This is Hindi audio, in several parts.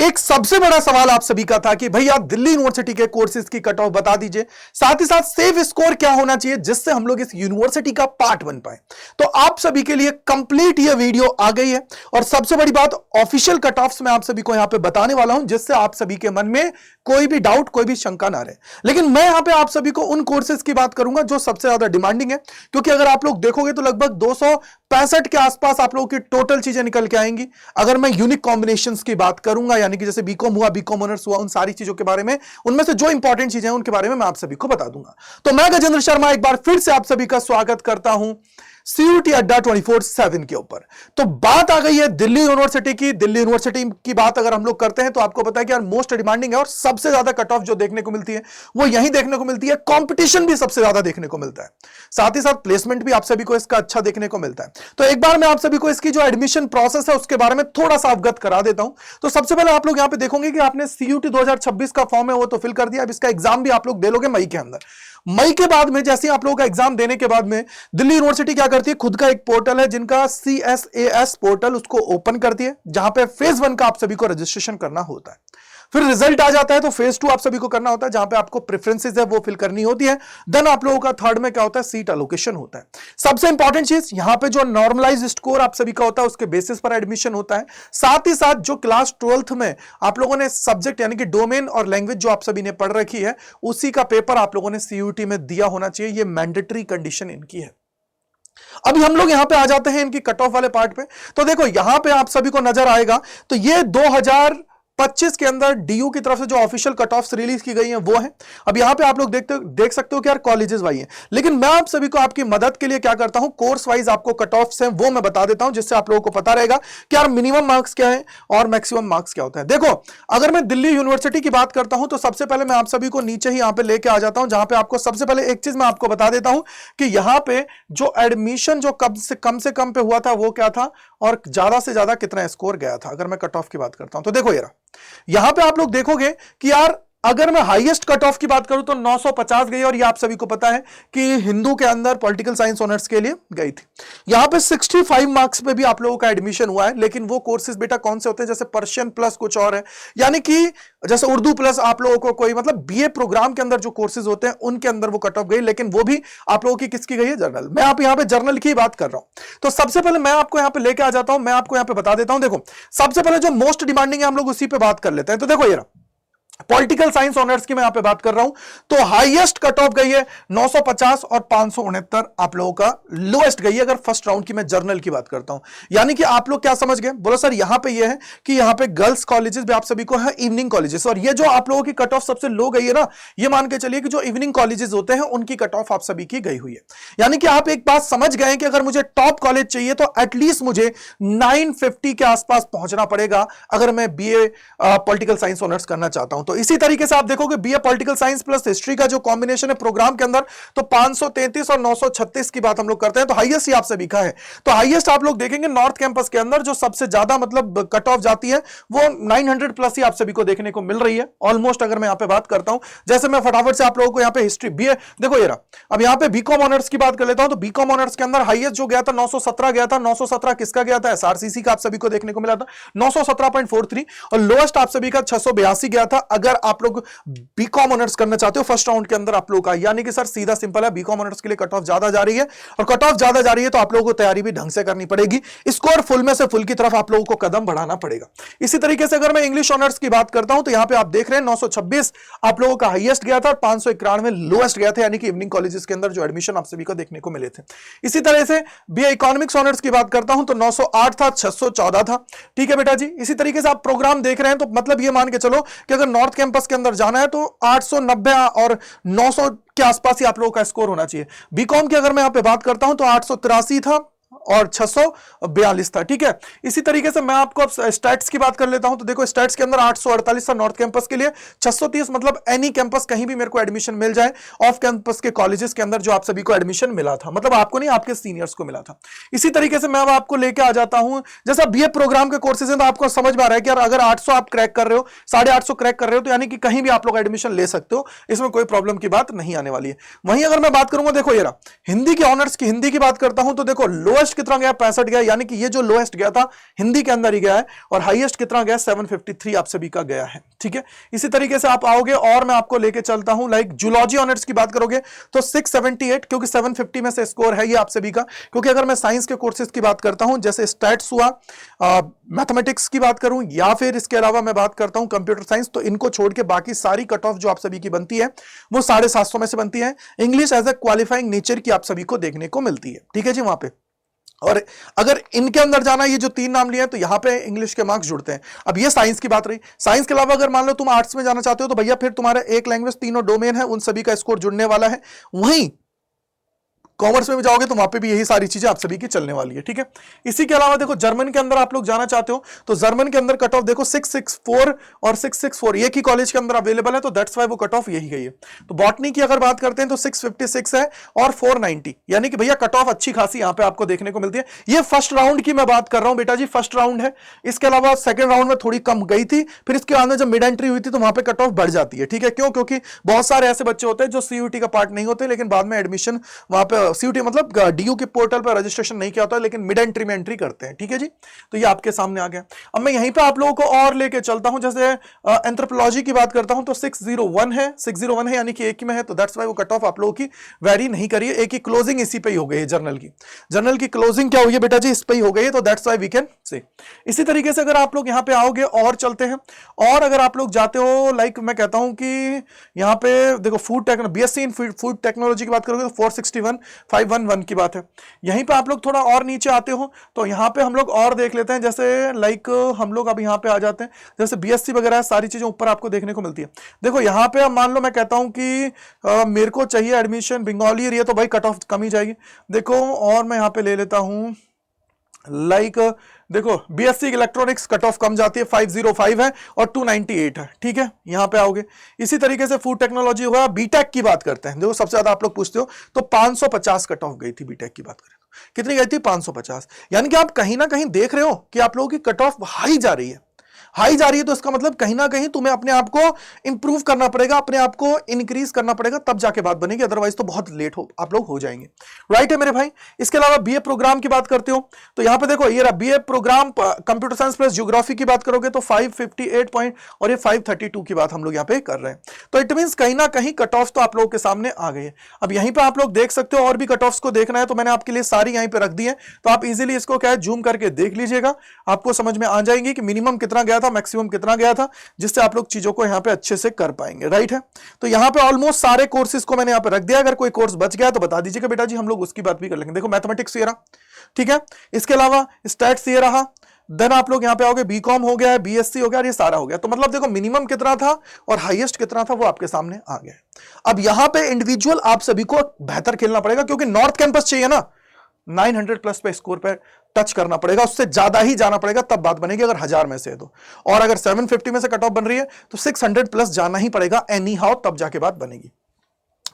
एक सबसे बड़ा सवाल आप सभी का था कि भैया दिल्ली यूनिवर्सिटी के कोर्सेज की कट ऑफ बता दीजिए, साथ ही साथ सेफ स्कोर क्या होना चाहिए जिससे हम लोग इस यूनिवर्सिटी का पार्ट बन पाए। तो आप सभी के लिए कंप्लीट ये वीडियो आ गई है और सबसे बड़ी बात ऑफिशियल कट ऑफ्स मैं आप सभी को यहां पे बताने वाला हूं जिससे आप सभी के मन में कोई भी डाउट, कोई भी शंका ना रहे। लेकिन मैं यहां पे आप सभी को उन कोर्सेज की बात करूंगा जो सबसे ज्यादा डिमांडिंग है, क्योंकि अगर आप लोग देखोगे तो लगभग 265 के आसपास आप लोगों की टोटल चीजें निकल के आएंगी। अगर मैं यूनिक कॉम्बिनेशंस की बात करूंगा, यानी कि जैसे बीकॉम हुआ, बीकॉम ऑनर्स हुआ, उन सारी चीजों के बारे में, उनमें से जो इंपॉर्टेंट चीजें हैं उनके बारे में मैं आप सभी को बता दूंगा। तो मैं गजेंद्र शर्मा एक बार फिर से आप सभी का स्वागत करता हूं CUET अड्डा 24/7 के ऊपर। तो बात आ गई है दिल्ली यूनिवर्सिटी की। दिल्ली यूनिवर्सिटी की बात अगर हम लोग करते हैं तो आपको पता है कि यार मोस्ट डिमांडिंग है और सबसे ज्यादा कट ऑफ जो देखने को मिलती है वो यहीं देखने को मिलती है। कंपटीशन भी सबसे ज्यादा देखने को मिलता है, साथ ही साथ प्लेसमेंट भी आप सभी को इसका अच्छा देखने को मिलता है। तो एक बार मैं आप सभी को इसकी जो एडमिशन प्रोसेस है उसके बारे में थोड़ा सा अवगत करा देता हूं। तो सबसे पहले आप लोग यहां पे देखोगे कि आपने CUET 2026 का फॉर्म है वो तो फिल कर दिया। अब इसका एग्जाम भी आप लोग दे लोगे मई के अंदर। मई के बाद में जैसे आप लोगों का एग्जाम देने के बाद में दिल्ली यूनिवर्सिटी क्या करती है, खुद का एक पोर्टल है जिनका CSAS पोर्टल, उसको ओपन करती है जहां पे फेज 1 का आप सभी को रजिस्ट्रेशन करना होता है। फिर रिजल्ट आ जाता है तो फेज 2 आप सभी को करना होता है जहां पे आपको प्रेफरेंसेस है वो फिल करनी होती है। देन आप लोगों का थर्ड में क्या होता है, सीट एलोकेशन होता है। सबसे इंपॉर्टेंट चीज यहां पे जो नॉर्मलाइज्ड स्कोर आप सभी का होता है उसके बेसिस पर एडमिशन होता है। साथ ही साथ जो क्लास 12th में आप लोगों ने सब्जेक्ट यानी कि डोमेन और लैंग्वेज जो आप सभी ने पढ़ रखी है उसी का पेपर आप लोगों ने CUET में दिया होना चाहिए। ये मैंडेटरी कंडीशन इनकी है। अभी हम लोग यहां पे आ जाते हैं इनकी कट ऑफ वाले पार्ट पे। तो देखो यहां पे आप सभी को नजर आएगा तो ये 2025 के अंदर DU की तरफ से जो ऑफिशियल कट ऑफ्स रिलीज की गई हैं वो है। अब यहां पे आप लोग देख सकते हो कि यार कॉलेजेस वाइज हैं, लेकिन मैं आप सभी को आपकी मदद के लिए क्या करता हूं, कोर्स वाइज आपको कट ऑफ्स हैं वो मैं बता देता हूं जिससे आप लोगों को पता रहेगा कि यार मिनिमम मार्क्स क्या है और मैक्सिमम मार्क्स क्या होता है। देखो अगर मैं दिल्ली यूनिवर्सिटी की बात करता हूं तो सबसे पहले मैं आप सभी को नीचे ही यहां पे लेके आ जाता हूं जहां पे आपको सबसे पहले एक चीज मैं आपको बता देता हूं कि यहां पे जो एडमिशन जो कम से कम पे हुआ था वो क्या था और ज्यादा से ज्यादा कितना स्कोर गया था। अगर मैं कट ऑफ की बात करता हूं तो देखो यार यहां पे आप लोग देखोगे कि यार अगर मैं हाईएस्ट कट ऑफ की बात करूं तो 950 गई और ये आप सभी को पता है कि हिंदू के अंदर पॉलिटिकल साइंस ऑनर्स के लिए गई थी। यहां पे 65 मार्क्स पे भी आप लोगों का एडमिशन हुआ है, लेकिन वो कोर्सेज बेटा कौन से होते हैं, जैसे पर्शियन प्लस कुछ और है, यानी कि जैसे उर्दू प्लस आप लोगों को कोई मतलब BA प्रोग्राम के अंदर जो कोर्सेज होते हैं उनके अंदर वो कट ऑफ गई, लेकिन वो भी आप लोगों की किसकी गई है, जनरल। मैं आप यहां पे जर्नल की बात कर रहा हूं। तो सबसे पहले मैं आपको यहां पे लेके आ जाता हूं, मैं आपको यहां पे बता देता हूं। देखो सबसे पहले जो मोस्ट डिमांडिंग है हम लोग उसी पे बात कर लेते हैं। तो देखो ये पॉलिटिकल साइंस ऑनर्स की मैं यहां पे बात कर रहा हूं तो हाईएस्ट कट ऑफ गई है 950 और 569 आप लोगों का लोएस्ट गई है अगर फर्स्ट राउंड की मैं जर्नल की बात करता हूं। यानी कि आप लोग क्या समझ गए, बोलो सर यहां पे ये है कि यहां पे गर्ल्स कॉलेजेस भी आप सभी को है, इवनिंग कॉलेजेस, और ये जो आप लोगों की कट ऑफ सबसे लो गई है ना, ये मान के चलिए कि जो इवनिंग कॉलेजेस होते हैं उनकी कट ऑफ आप सभी की गई हुई है। यानी कि आप एक बात समझ गए कि अगर मुझे टॉप कॉलेज चाहिए तो एटलीस्ट मुझे 950 के आसपास पहुंचना पड़ेगा अगर मैं BA पॉलिटिकल साइंस ऑनर्स करना चाहता हूं। तो इसी तरीके से आप देखोगे BA political science plus history का जो कॉम्बिनेशन है प्रोग्राम के अंदर तो 533 और 936 की बात हम लोग करते हैं, तो हाईएस्ट ही आप सभी का है। तो हाईएस्ट आप लोग देखेंगे नॉर्थ कैंपस के अंदर जो सबसे ज्यादा मतलब कट ऑफ जाती है वो 900 प्लस ही आप सभी को देखने को मिल रही है ऑलमोस्ट। अगर मैं यहां पे बात करता हूं, जैसे मैं फटाफट से आप लोगों को यहां पे हिस्ट्री BA देखो ये रहा। अब यहां पे बीकॉम ऑनर्स की बात कर लेता हूं तो बीकॉम ऑनर्स के अंदर हाईएस्ट जो गया था 917 गया था। 917 किसका गया था, SRCC का आप सभी को देखने को मिला था 917.43, और लोएस्ट आप सभी का 682 गया था। अगर आप लोग बीकॉम ऑनर्स करना चाहते हो फर्स्ट राउंड के अंदर आप लोग का, यानी कि सर सीधा सिंपल है बीकॉम ऑनर्स के लिए कट ऑफ ज्यादा जा रही है, और कट ऑफ ज्यादा जा रही है तो आप लोगों को तैयारी भी ढंग से करनी पड़ेगी, स्कोर फुल में से फुल की तरफ आप लोगों को कदम बढ़ाना पड़ेगा। इसी तरीके से अगर मैं इंग्लिश ऑनर्स की बात करता हूं तो यहां पे आप देख रहे हैं 926 आप लोगों का हाईएस्ट गया था और 591 लोएस्ट गया था, यानी कि इवनिंग कॉलेजेस के अंदर जो एडमिशन आप सभी को देखने को मिले थे। इसी तरह से BA इकोनॉमिक्स ऑनर्स की बात करता हूं तो 908 था, 614 था। ठीक है बेटा जी। इसी तरीके से आप प्रोग्राम देख रहे हैं तो मतलब ये मान के चलो कि अगर नॉर्थ कैंपस के अंदर जाना है तो 890 और 900 के आसपास ही आप लोगों का स्कोर होना चाहिए। बीकॉम की अगर मैं यहां पे बात करता हूं तो 883 था और 642 था। ठीक है। इसी तरीके से मैं आपको अब स्टैट्स की बात कर लेता हूं तो देखो स्टैट्स के अंदर 848 था नॉर्थ कैंपस के लिए, 630 मतलब एनी कैंपस कहीं भी मेरे को एडमिशन मिल जाए ऑफ कैंपस के कॉलेजेस के अंदर जो आप सभी को एडमिशन मिला था, मतलब आपको नहीं आपके सीनियर्स को मिला था। इसी तरीके से मैं अब आपको लेके आ जाता हूं जैसा BA प्रोग्राम के कोर्सेज हैं तो आपको समझ में आ रहा है कि यार अगर 800 आप क्रैक कर रहे हो, 850 क्रैक कर रहे हो तो यानी कि कहीं भी आप लोग एडमिशन ले सकते हो, इसमें कोई प्रॉब्लम की बात नहीं आने वाली है। वहीं अगर मैं बात करूंगा देखो ये रहा हिंदी के ऑनर्स की, हिंदी की बात करता हूं तो देखो लोएस्ट कितना गया 65 गया, यानी कि ये जो लोएस्ट गया था हिंदी के अंदर ही गया है, और हाईएस्ट कितना गया 753 आप सभी का गया है। ठीक है, इसी तरीके से आप आओगे और मैं आपको लेके चलता हूं, लाइक जूलॉजी ऑनर्स की बात करोगे तो 678, क्योंकि 750 में से स्कोर है ये आप सभी का। क्योंकि अगर मैं साइंस के कोर्सेज की बात करता हूं, जैसे स्टैट्स हुआ, मैथमेटिक्स की बात करूं, या फिर इसके अलावा मैं बात करता हूं कंप्यूटर साइंस, तो इनको छोड़ के बाकी सारी कट ऑफ जो आप सभी की बनती है वो 750 में से बनती है। English as a qualifying nature की आप सभी को देखने को मिलती है। ठीक है जी, वहां पे। और अगर इनके अंदर जाना, ये जो 3 नाम लिए हैं, तो यहां पे इंग्लिश के मार्क्स जुड़ते हैं। अब ये साइंस की बात रही। साइंस के अलावा अगर मान लो तुम आर्ट्स में जाना चाहते हो, तो भैया फिर तुम्हारा एक लैंग्वेज, तीनों डोमेन है, उन सभी का स्कोर जुड़ने वाला है। वहीं कॉमर्स में भी जाओगे तो वहां पे भी यही सारी चीजें आप सभी की चलने वाली है। ठीक है, इसी के अलावा देखो जर्मन के अंदर आप लोग जाना चाहते हो, तो जर्मन के अंदर कट ऑफ देखो 664 और 664 एक ही कॉलेज के अंदर अवेलेबल है, तो दैट्स वाई वो कट ऑफ यही गई है। तो बॉटनी की अगर बात करते हैं तो 656 है और 490, यानी कि भैया कट ऑफ अच्छी खासी यहां पे आपको देखने को मिलती है। ये फर्स्ट राउंड की मैं बात कर रहा हूं बेटा जी, फर्स्ट राउंड है। इसके अलावा सेकंड राउंड में थोड़ी कम गई थी, फिर इसके बाद में जब मिड एंट्री हुई थी तो वहां पे कट ऑफ बढ़ जाती है। ठीक है, क्यों? क्योंकि बहुत सारे ऐसे बच्चे होते हैं जो सीयूटी का पार्ट नहीं होते, लेकिन बाद में एडमिशन वहां पे सीयूटी मतलब डीयू के पोर्टल पर रजिस्ट्रेशन नहीं किया होता, लेकिन मिड एंट्री में एंट्री करते हैं। ठीक है जी, तो ये आपके सामने आ गया। अब मैं यहीं पे आप लोगों को और लेके चलता हूं, जैसे एंथ्रोपोलॉजी की बात करता हूं तो 601 है, 601 है, यानी कि एक ही में है, तो दैट्स वाई वो कट ऑफ आप लोगों की वेरी नहीं करी है। एक ही क्लोजिंग इसी पे ही हो गई है। जर्नल की क्लोजिंग क्या हुई है बेटा जी, इस पे ही हो गई है, तो that's why we can say. इसी तरीके से अगर आप लोग यहां पे आओगे और चलते हैं, और अगर आप लोग जाते हो, लाइक मैं कहता हूं कि यहां पे देखो food technology, BSc in food technology की बात करोगे तो 461 511 की बात है। यहीं पे आप लोग थोड़ा और नीचे आते हो तो यहां पे हम लोग और देख लेते हैं, जैसे लाइक हम लोग अब यहां पे आ जाते हैं, जैसे बीएससी वगैरह सारी चीजें ऊपर आपको देखने को मिलती है। देखो यहां पे अब मान लो मैं कहता हूं कि मेरे को चाहिए एडमिशन बंगाली एरिया, तो भाई कट ऑफ कम ही जाएगी। देखो और मैं यहां पे ले लेता हूं, लाइक देखो बीएससी इलेक्ट्रॉनिक्स कट ऑफ कम जाती है, 505 है और 298 है। ठीक है, यहां पे आओगे। इसी तरीके से फूड टेक्नोलॉजी होगा। बीटेक की बात करते हैं, देखो सबसे ज्यादा आप लोग पूछते हो, तो 550 कट ऑफ गई थी बीटेक की बात करें तो। कितनी गई थी? 550। यानी कि आप कहीं ना कहीं देख रहे हो कि आप लोगों की कट ऑफ हाई जा रही है। हाई जा रही है तो इसका मतलब कहीं ना कहीं तुम्हें अपने आप को इंप्रूव करना पड़ेगा, अपने आप को इंक्रीज करना पड़ेगा, तब जाके बात बनेगी, अदरवाइज तो बहुत लेट हो आप लोग हो जाएंगे। राइट है मेरे भाई। इसके अलावा बीए प्रोग्राम की बात करते हो तो यहां पे देखो ये रहा BA program computer science plus geography की बात करोगे तो 558 पॉइंट और ये 532 की बात हम लोग यहां पे कर रहे हैं। तो इट मींस कहीं ना कहीं कट ऑफ तो आप लोगों के सामने आ गई है। अब यहीं पे आप लोग देख सकते हो, और भी कट ऑफ्स को देखना है तो मैंने आपके लिए सारी यहीं पे रख दी है, तो आप इजीली इसको क्या है जूम करके देख लीजिएगा, आपको समझ में आ जाएंगी कि मिनिमम कितना गया था, मैक्सिमम कितना गया था, जिससे आप लोग चीजों को यहां पे अच्छे से कर पाएंगे। राइट है, तो यहां पे ऑलमोस्ट सारे कोर्सेज को मैंने यहां पे रख दिया। अगर कोई कोर्स बच गया तो बता दीजिएगा बेटा जी, हम लोग उसकी बात भी कर लेंगे। देखो मैथमेटिक्स ये रहा, ठीक है, इसके अलावा स्टैट्स ये रहा, देन आप लोग यहां पे आओगे बीकॉम हो गया है, बीएससी हो गया, ये सारा हो गया। तो मतलब देखो मिनिमम कितना था और हाईएस्ट कितना था वो आपके सामने आ गया है। अब यहां पे इंडिविजुअल आप सभी को बेहतर खेलना पड़ेगा, क्योंकि नॉर्थ कैंपस चाहिए ना, 900 प्लस पे स्कोर पे टच करना पड़ेगा, उससे ज्यादा ही जाना पड़ेगा, तब बात बनेगी अगर 1000 में से है तो। और अगर 750 में से कट ऑफ बन रही है तो 600 प्लस जाना ही पड़ेगा एनी हाउ, तब जाके बात बनेगी।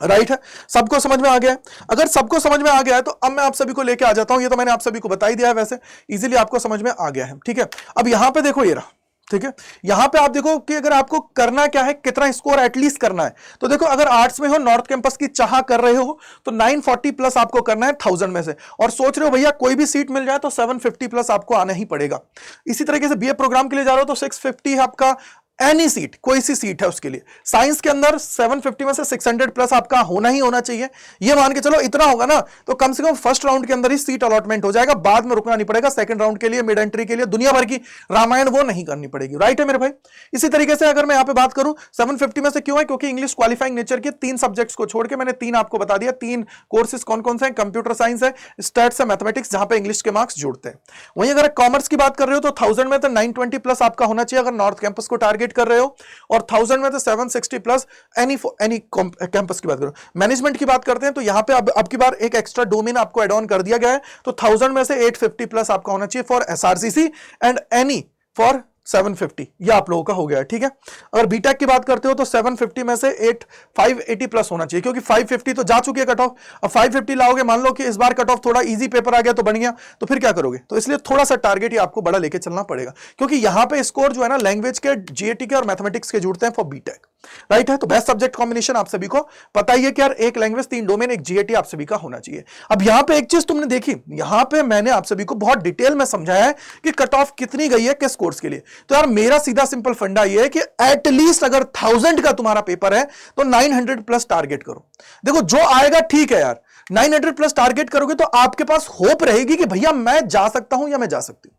राइट है, सबको समझ में आ गया है? अगर सबको समझ में आ गया है तो अब मैं आप सभी को लेके आ जाता हूं। ये तो मैंने आप सभी को बता ही दिया है, वैसे इजीली आपको समझ में आ गया है। ठीक है, अब यहां पे देखो ये रहा, ठीक है, यहां पे आप देखो कि अगर आपको करना क्या है, कितना स्कोर एटलीस्ट करना है, तो देखो अगर आर्ट्स में हो, नॉर्थ कैंपस की चाह कर रहे हो तो 940 प्लस आपको करना है 1000 में से, और सोच रहे हो भैया कोई भी सीट मिल जाए तो 750 प्लस आपको आना ही पड़ेगा। इसी तरीके से बीए प्रोग्राम के लिए जा रहे हो तो 650 है आपका, एनी सीट, कोई सी सीट है उसके लिए। साइंस के अंदर 750 में से 600 प्लस आपका होना ही होना चाहिए। ये मान के चलो इतना होगा ना तो कम से कम फर्स्ट राउंड के अंदर ही सीट अलॉटमेंट हो जाएगा, बाद में रुकना नहीं पड़ेगा। सेकंड राउंड के लिए, मिड एंट्री के लिए दुनिया भर की रामायण वो नहीं करनी पड़ेगी। राइट है मेरे भाई। इसी तरीके से अगर मैं यहां पे बात करूं 750 में से क्यों है, क्योंकि इंग्लिश क्वालिफाइंग नेचर के 3 सब्जेक्ट्स को छोड़ के मैंने 3 आपको बता दिया। 3 कोर्सेज कौन कौन से हैं, कंप्यूटर साइंस है, स्टैट्स है, मैथमेटिक्स, जहां पे इंग्लिश के मार्क्स जुड़ते हैं। वहीं अगर कॉमर्स की बात कर रहे हो तो 1000 में तो 920 प्लस आपका होना चाहिए अगर नॉर्थ कैंपस को टारगेट कर रहे हो, और 1000 में तो 760 प्लस एनी कैंपस की बात करो। मैनेजमेंट की बात करते हैं तो यहां पे अब की बार एक एक्स्ट्रा डोमेन आपको एड ऑन कर दिया गया है, तो 1000 में से 850 प्लस आपका होना चाहिए for SRCC and any for 750, ये आप लोगों का हो गया है। ठीक है, अगर बीटेक की बात करते हो तो 750 में से 580 प्लस होना चाहिए, क्योंकि 550 तो जा चुकी है कट ऑफ। अब 550 लाओगे, मान लो कि इस बार कट ऑफ थोड़ा इजी पेपर आ गया तो बन गया, तो फिर क्या करोगे? तो इसलिए थोड़ा सा टारगेट ही आपको बड़ा लेके चलना पड़ेगा, क्योंकि यहां पे स्कोर जो है ना लैंग्वेज के, जीएटी के और मैथमेटिक्स के जुड़ते हैं फॉर बीटेक। राइट है। तो बेस्ट सब्जेक्ट कॉम्बिनेशन आप सभी को पता ही है कि यार एक लैंग्वेज 3 डोमेन एक जीएटी आप सभी का होना चाहिए। अब यहां पे एक चीज तुमने देखी, यहां पे मैंने आप सभी को बहुत डिटेल में समझाया है कि कट ऑफ कितनी गई है किस कोर्स के लिए। तो यार मेरा सीधा सिंपल फंडा ये है कि एटलीस्ट अगर 1000 का तुम्हारा पेपर है तो 900 प्लस टारगेट करो। देखो जो आएगा ठीक है यार, 900 प्लस टारगेट करोगे तो आपके पास होप रहेगी कि भैया मैं जा सकता हूं या मैं जा सकती हूं।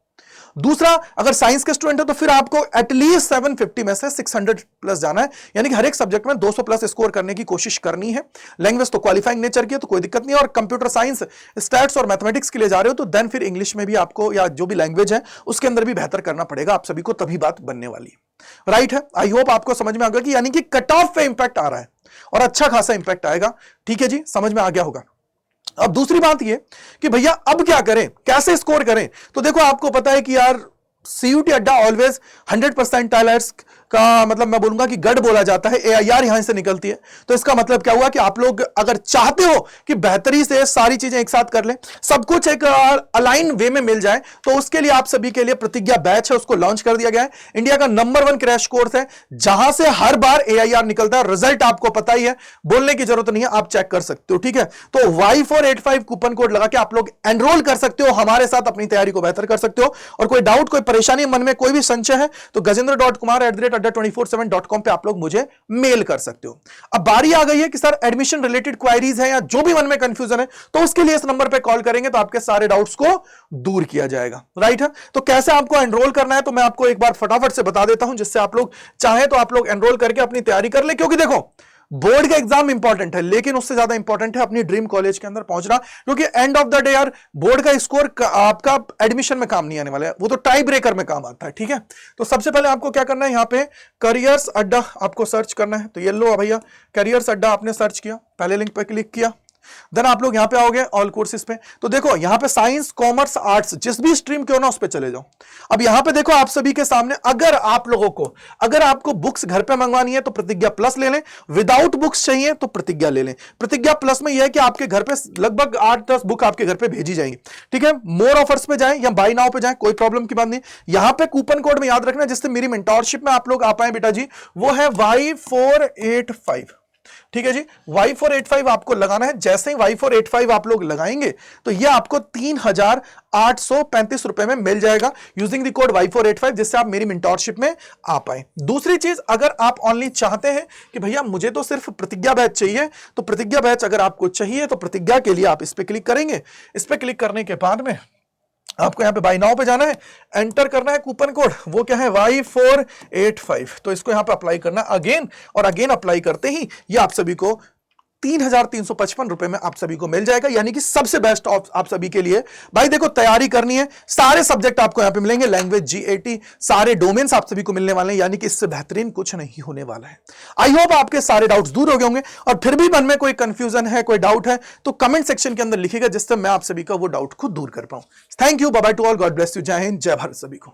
दूसरा, अगर साइंस के स्टूडेंट है तो फिर आपको एटलीस्ट 750 में से 600 प्लस जाना है, यानी कि हर एक सब्जेक्ट में 200 प्लस स्कोर करने की कोशिश करनी है। लैंग्वेज तो क्वालिफाइंग नेचर की है तो कोई दिक्कत नहीं है, और कंप्यूटर साइंस, स्टैट्स और मैथमेटिक्स के लिए जा रहे हो तो देन फिर इंग्लिश में भी आपको, या जो भी लैंग्वेज है उसके अंदर भी बेहतर करना पड़ेगा आप सभी को, तभी बात बनने वाली है। राइट है। आई होप आपको समझ में आ गया कि यानी कि कट ऑफ पे इंपैक्ट आ रहा है और अच्छा खासा इंपैक्ट आएगा। ठीक है जी, समझ में आ गया होगा। अब दूसरी बात ये कि भैया अब क्या करें, कैसे स्कोर करें। तो देखो आपको पता है कि यार सीयूटी अड्डा ऑलवेज 100% टाइलर्स का मतलब मैं बोलूंगा कि गढ़ बोला जाता है, एआईआर यहां से निकलती है। तो इसका मतलब क्या हुआ कि आप लोग अगर चाहते हो कि बेहतरी से सारी चीजें एक साथ कर लें, सब कुछ एक अलाइन वे में मिल जाए, तो उसके लिए आप सभी के लिए प्रतिज्ञा बैच है, उसको लॉन्च कर दिया गया है। इंडिया का नंबर 1 क्रैश कोर्स है जहां से हर बार एआईआर निकलता है। रिजल्ट आपको पता ही है, बोलने की जरूरत नहीं है, आप चेक कर सकते हो। ठीक है, तो Y485 कूपन कोड लगा के आप लोग एनरोल कर सकते हो, हमारे साथ अपनी तैयारी को बेहतर कर सकते हो। और कोई डाउट, कोई परेशानी, मन में कोई भी संशय है तो gajendra.kumar@247.com पे आप लोग मुझे मेल कर सकते हो। अब बारी आ गई है कि सर एडमिशन रिलेटेड क्वायरीज है या जो भी मन में कंफ्यूजन है, तो उसके लिए इस नंबर पे कॉल करेंगे तो आपके सारे डाउट्स को दूर किया जाएगा। राइट है। तो कैसे आपको एनरोल करना है तो मैं आपको एक बार फटाफट से बता देता हूं, जिससे आप लोग चाहे तो आप लोग एनरोल करके अपनी तैयारी कर ले। क्योंकि देखो बोर्ड का एग्जाम इंपॉर्टेंट है, लेकिन उससे ज्यादा इंपॉर्टेंट है अपनी ड्रीम कॉलेज के अंदर पहुंचना, क्योंकि एंड ऑफ द डे यार बोर्ड का स्कोर आपका एडमिशन में काम नहीं आने वाला है, वो तो टाई ब्रेकर में काम आता है। ठीक है, तो सबसे पहले आपको क्या करना है, यहाँ पे करियर्स अड्डा आपको सर्च करना है। तो ये लो भैया, करियर्स अड्डा आपने सर्च किया, पहले लिंक पे क्लिक किया, देन आप लोग यहां पे आओगे ऑल कोर्सेज पे। तो देखो यहां पे साइंस, कॉमर्स, आर्ट्स जिस भी स्ट्रीम के हो ना उस पे चले जाओ। अब यहां पे देखो आप सभी के सामने, अगर आप लोगों को, अगर आपको बुक्स घर पे मंगवानी है तो प्रतिज्ञा प्लस ले लें, विदाउट बुक्स चाहिए तो प्रतिज्ञा ले लें। प्रतिज्ञा प्लस में यह है कि आपके घर पे लगभग 8-10 बुक आपके घर पे भेजी जाएंगी। ठीक है, मोर ऑफर्स पे जाएं या बाय नाउ पे जाएं, कोई प्रॉब्लम की बात नहीं। यहां पे कूपन कोड में याद रखना जिससे मेरी मेंटोरशिप में आप लोग आ पाए बेटा जी, वो है Y485। ठीक है जी, Y485 आपको लगाना है। जैसे ही Y485 आप लोग लगाएंगे तो ये आपको 3835 रुपए में मिल जाएगा यूजिंग द कोड Y485, जिससे आप मेरी मेंटोरशिप में आ पाए। दूसरी चीज, अगर आप ऑनली चाहते हैं कि भैया मुझे तो सिर्फ प्रतिज्ञा बैच चाहिए, तो प्रतिज्ञा बैच अगर आपको चाहिए तो प्रतिज्ञा के लिए आप इस पे क्लिक करेंगे। इस पे क्लिक करने के बाद में आपको यहाँ पे बाय नाउ पे जाना है, एंटर करना है कूपन कोड, वो क्या है Y485। तो इसको यहाँ पे अप्लाई करना है अगेन, और अगेन अप्लाई करते ही ये आप सभी को 3355 रुपए में आप सभी को मिल जाएगा, यानी कि सबसे बेस्ट आप सभी के लिए। भाई देखो तैयारी करनी है, सारे सब्जेक्ट आपको यहां पे मिलेंगे, लैंग्वेज, जीएटी, सारे डोमेन्स आप सभी को मिलने वाले हैं, यानी कि इससे बेहतरीन कुछ नहीं होने वाला है। आई होप आपके सारे डाउट्स दूर हो गए होंगे, और फिर भी मन में कोई कंफ्यूजन है, कोई डाउट है तो कमेंट सेक्शन के अंदर लिखिएगा, जिससे मैं आप सभी का वो डाउट को दूर कर पाऊं। Thank you, bye bye to all, God bless you, जय हिंद, जय भारत सभी को।